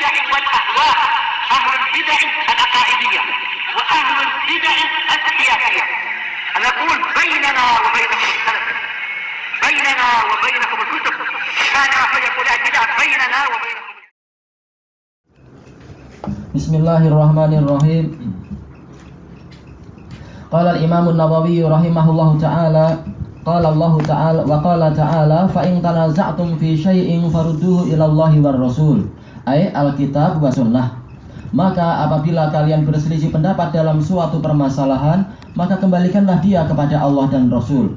البدع والأهواء، أهل البدع العقائدية وأهل البدع السياسية. نقول بيننا وبينكم السلف، بيننا وبينكم الكتب، كان فيقول البدع بيننا وبينكم. Bismillahirrahmanirrahim. Qala al-Imam an-Nawawi rahimahullahu ta'ala, qala Allah ta'ala wa qala ta'ala fa in tanaza'tum fi syai'in farudduhu ila Allahi war Rasul, ay al-kitab wa sunnah. Maka apabila kalian berselisih pendapat dalam suatu permasalahan, maka kembalikanlah dia kepada Allah dan Rasul.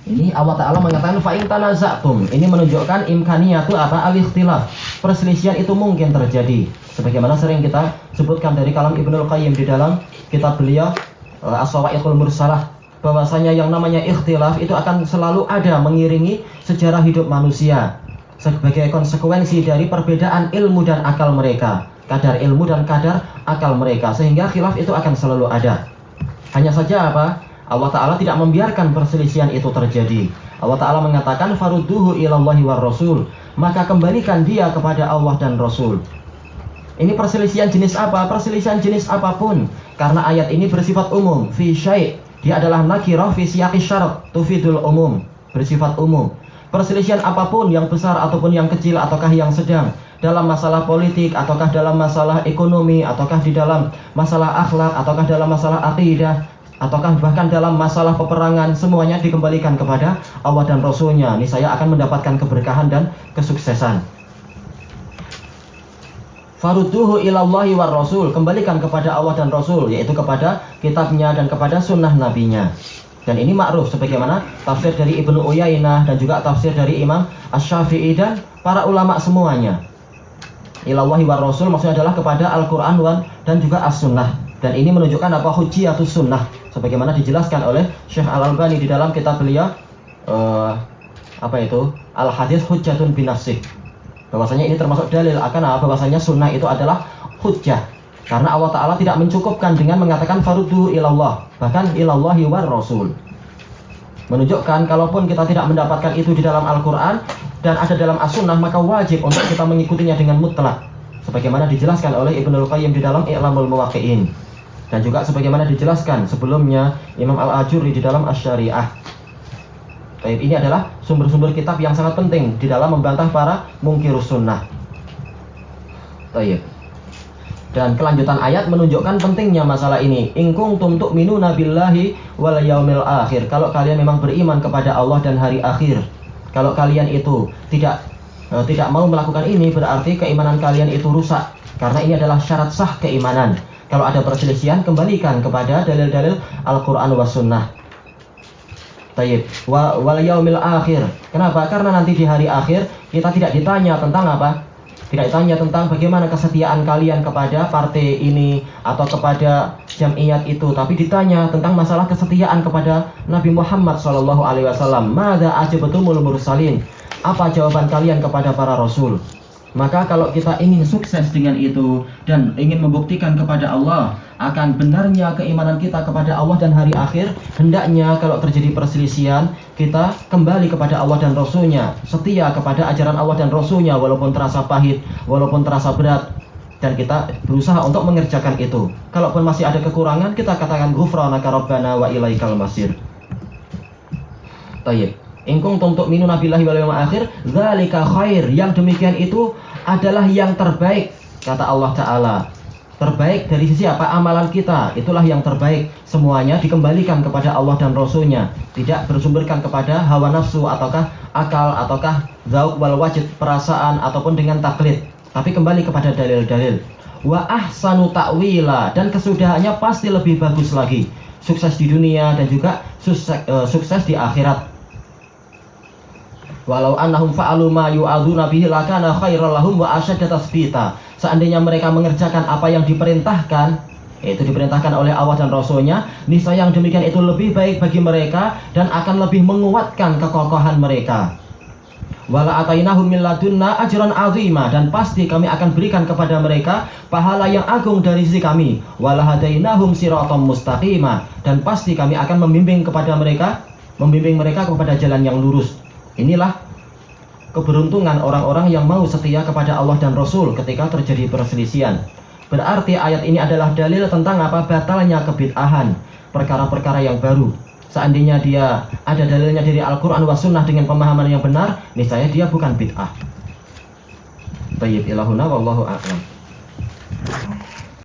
Ini Allah Ta'ala mengatakan fa in tanaza'tum. Ini menunjukkan imkaniyatu apa? Al-ikhtilaf. Perselisihan itu mungkin terjadi. Sebagaimana sering kita sebutkan dari kalam Ibnul Qayyim di dalam kitab beliau As-Sawa'iqul Mursalah, bahwasanya yang namanya ikhtilaf itu akan selalu ada mengiringi sejarah hidup manusia sebagai konsekuensi dari perbedaan ilmu dan akal mereka, kadar ilmu dan kadar akal mereka, sehingga khilaf itu akan selalu ada. Hanya saja apa? Allah Ta'ala tidak membiarkan perselisihan itu terjadi. Allah Ta'ala mengatakan farudduhu ilallahi war Rasul, maka kembalikan dia kepada Allah dan Rasul. Ini perselisihan jenis apa? Perselisihan jenis apapun, karena ayat ini bersifat umum. Fi syai', dia adalah nakirah fi siyaqi syarat, tufidul umum, bersifat umum. Perselisihan apapun, yang besar ataupun yang kecil, ataukah yang sedang, dalam masalah politik, ataukah dalam masalah ekonomi, ataukah di dalam masalah akhlak, ataukah dalam masalah akidah, ataukah bahkan dalam masalah peperangan, semuanya dikembalikan kepada Allah dan Rasulnya. Ini saya akan mendapatkan keberkahan dan kesuksesan. Farudduhu ilallahi war Rasul, kembalikan kepada Allah dan Rasul, yaitu kepada kitabnya dan kepada sunnah nabinya. Dan ini ma'ruf sebagaimana tafsir dari Ibnu Uyainah dan juga tafsir dari Imam Asy-Syafi'i dan para ulama semuanya. Ilallahi war Rasul maksudnya adalah kepada Al-Quran dan juga As-Sunnah. Dan ini menunjukkan apa? Hujjiyatus sunnah, sebagaimana dijelaskan oleh Syekh Al-Albani di dalam kitab beliau Al-Hadits Hujjatun binafsih, bahwasanya ini termasuk dalil akan bahwasanya sunnah itu adalah hujjah, karena Allah Ta'ala tidak mencukupkan dengan mengatakan faruddu ilallah, bahkan ilallahi war Rasul, menunjukkan kalaupun kita tidak mendapatkan itu di dalam Al-Quran dan ada dalam As-Sunnah, maka wajib untuk kita mengikutinya dengan mutlak, sebagaimana dijelaskan oleh Ibnul Qayyim di dalam I'lamul Muwaqqi'in. Dan juga sebagaimana dijelaskan sebelumnya Imam Al-Ajurri di dalam Asy-Syari'ah. Baik, ini adalah sumber-sumber kitab yang sangat penting di dalam membantah para mungkirus sunnah. Baik. Dan kelanjutan ayat menunjukkan pentingnya masalah ini. In kuntum tu'minuna billahi wal yaumil akhir. Kalau kalian memang beriman kepada Allah dan hari akhir. Kalau kalian itu tidak mau melakukan ini, berarti keimanan kalian itu rusak. Karena ini adalah syarat sah keimanan. Kalau ada perselisihan, kembalikan kepada dalil-dalil Al-Quran wa Sunnah. Tayyib. Wal yaumil akhir. Kenapa? Karena nanti di hari akhir kita tidak ditanya tentang apa? Tidak ditanya tentang bagaimana kesetiaan kalian kepada partai ini atau kepada jam'iyat itu, tapi ditanya tentang masalah kesetiaan kepada Nabi Muhammad SAW. Madza ajabatumul mursalin? Apa jawaban kalian kepada para rasul? Maka kalau kita ingin sukses dengan itu dan ingin membuktikan kepada Allah akan benarnya keimanan kita kepada Allah dan hari akhir, hendaknya kalau terjadi perselisihan, kita kembali kepada Allah dan Rasulnya, setia kepada ajaran Allah dan Rasulnya, walaupun terasa pahit, walaupun terasa berat, dan kita berusaha untuk mengerjakan itu. Kalaupun masih ada kekurangan, kita katakan ghufranaka rabbana wa ilaikal masir. Tayyib. In kuntum tu'minuna billahi wal yawmil akhir, dzalika khair. Yang demikian itu adalah yang terbaik, kata Allah Ta'ala. Terbaik dari sisi apa? Amalan kita, itulah yang terbaik. Semuanya dikembalikan kepada Allah dan Rasulnya, tidak bersumberkan kepada hawa nafsu, ataukah akal, ataukah zauq wal wajd, perasaan, ataupun dengan taklid, tapi kembali kepada dalil-dalil. Wa ahsanu ta'wila, dan kesudahannya pasti lebih bagus lagi. Sukses di dunia dan juga sukses di akhirat. Walau annahum fa'alu ma yu'adzuna bihi lakana khairal lahum wa asyadda tasbita. Seandainya mereka mengerjakan apa yang diperintahkan, yaitu diperintahkan oleh Allah dan Rasulnya, niscaya yang demikian itu lebih baik bagi mereka dan akan lebih menguatkan kekokohan mereka. Wala atainahum min ladunna ajran 'azima, dan pasti kami akan berikan kepada mereka pahala yang agung dari sisi kami. Wala hadainahum siratal mustaqima, dan pasti kami akan membimbing mereka kepada jalan yang lurus. Inilah keberuntungan orang-orang yang mau setia kepada Allah dan Rasul ketika terjadi perselisihan. Berarti ayat ini adalah dalil tentang apa batalnya kebid'ahan, perkara-perkara yang baru. Seandainya dia ada dalilnya dari Al-Quran wa Sunnah dengan pemahaman yang benar, niscaya dia bukan bid'ah. Tayyib ilahuna wallahu a'lam.